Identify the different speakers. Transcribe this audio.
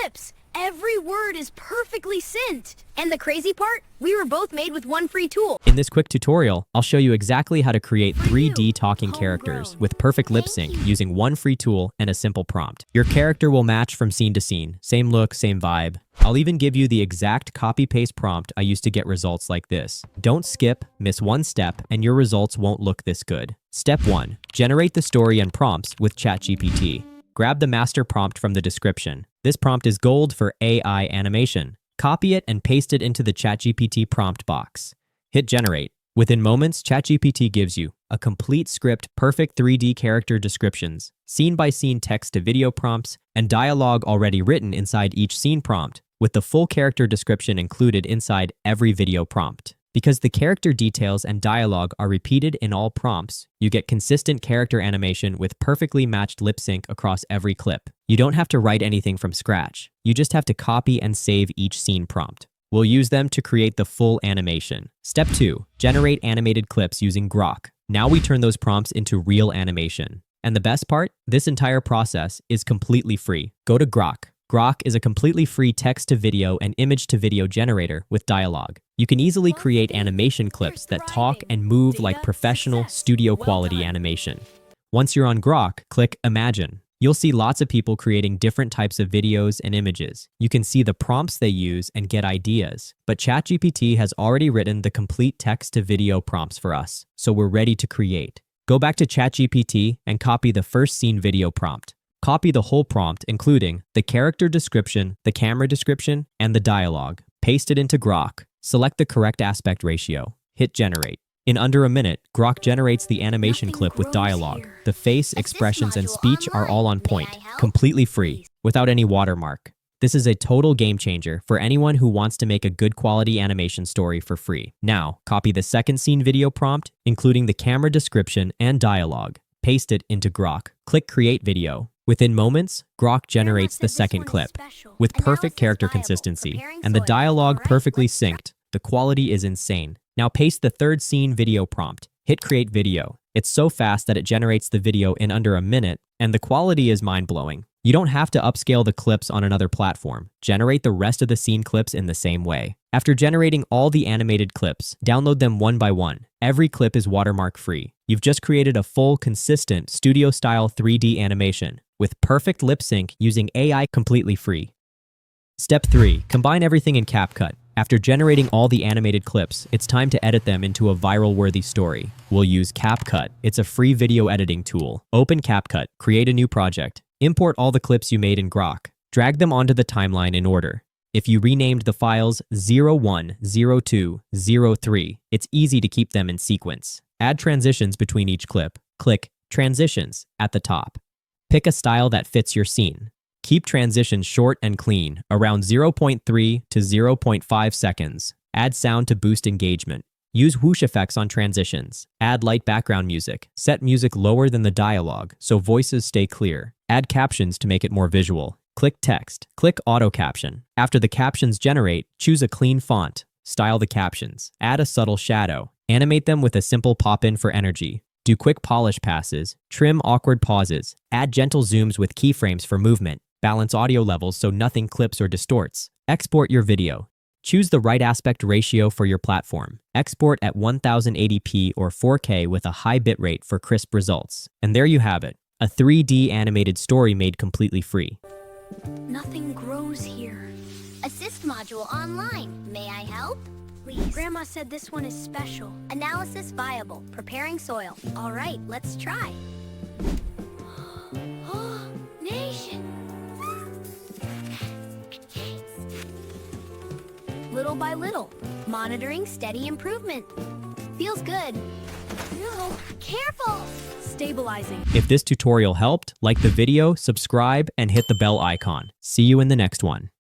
Speaker 1: clips. Every word is perfectly synced. And the crazy part? We were both made with one free tool.
Speaker 2: In this quick tutorial, I'll show you exactly how to create 3D talking characters with perfect lip sync using one free tool and a simple prompt. Your character will match from scene to scene. Same look, same vibe. I'll even give you the exact copy-paste prompt I used to get results like this. Don't skip, miss one step, and your results won't look this good. Step 1. Generate the story and prompts with ChatGPT. Grab the master prompt from the description. This prompt is gold for AI animation. Copy it and paste it into the ChatGPT prompt box. Hit generate. Within moments, ChatGPT gives you a complete script, perfect 3D character descriptions, scene-by-scene text-to-video prompts, and dialogue already written inside each scene prompt, with the full character description included inside every video prompt. Because the character details and dialogue are repeated in all prompts, you get consistent character animation with perfectly matched lip sync across every clip. You don't have to write anything from scratch. You just have to copy and save each scene prompt. We'll use them to create the full animation. Step 2. Generate animated clips using Grok. Now we turn those prompts into real animation. And the best part? This entire process is completely free. Go to Grok. Grok is a completely free text-to-video and image-to-video generator with dialogue. You can easily create animation clips that talk and move like professional, studio-quality animation. Once you're on Grok, click Imagine. You'll see lots of people creating different types of videos and images. You can see the prompts they use and get ideas. But ChatGPT has already written the complete text-to-video prompts for us, so we're ready to create. Go back to ChatGPT and copy the first scene video prompt. Copy the whole prompt, including the character description, the camera description, and the dialogue. Paste it into Grok. Select the correct aspect ratio. Hit generate. In under a minute, Grok generates the animation clip with dialogue. The face, expressions, and speech are all on point, completely free, without any watermark. This is a total game changer for anyone who wants to make a good quality animation story for free. Now, copy the second scene video prompt, including the camera description and dialogue. Paste it into Grok. Click Create Video. Within moments, Grok generates the second clip. With perfect character consistency and the dialogue perfectly synced, the quality is insane. Now paste the third scene video prompt. Hit Create Video. It's so fast that it generates the video in under a minute, and the quality is mind-blowing. You don't have to upscale the clips on another platform. Generate the rest of the scene clips in the same way. After generating all the animated clips, download them one by one. Every clip is watermark-free. You've just created a full, consistent, studio-style 3D animation with perfect lip sync using AI completely free. Step 3. Combine everything in CapCut. After generating all the animated clips, it's time to edit them into a viral-worthy story. We'll use CapCut. It's a free video editing tool. Open CapCut, create a new project. Import all the clips you made in Grok. Drag them onto the timeline in order. If you renamed the files 01, 02, 03, it's easy to keep them in sequence. Add transitions between each clip. Click Transitions at the top. Pick a style that fits your scene. Keep transitions short and clean, around 0.3 to 0.5 seconds. Add sound to boost engagement. Use whoosh effects on transitions. Add light background music. Set music lower than the dialogue so voices stay clear. Add captions to make it more visual. Click Text. Click Auto Caption. After the captions generate, choose a clean font. Style the captions. Add a subtle shadow. Animate them with a simple pop-in for energy. Do quick polish passes. Trim awkward pauses. Add gentle zooms with keyframes for movement. Balance audio levels so nothing clips or distorts. Export your video. Choose the right aspect ratio for your platform. Export at 1080p or 4K with a high bitrate for crisp results. And there you have it, a 3D animated story made completely free.
Speaker 1: Nothing grows here.
Speaker 3: Assist module online. May I help?
Speaker 1: Please. Grandma said this one is special.
Speaker 3: Analysis viable. Preparing soil.
Speaker 1: All right, let's try.
Speaker 3: Nation.
Speaker 1: Little by little, monitoring steady improvement. Feels good.
Speaker 3: No, careful.
Speaker 1: Stabilizing.
Speaker 2: If this tutorial helped, like the video, subscribe, and hit the bell icon. See you in the next one.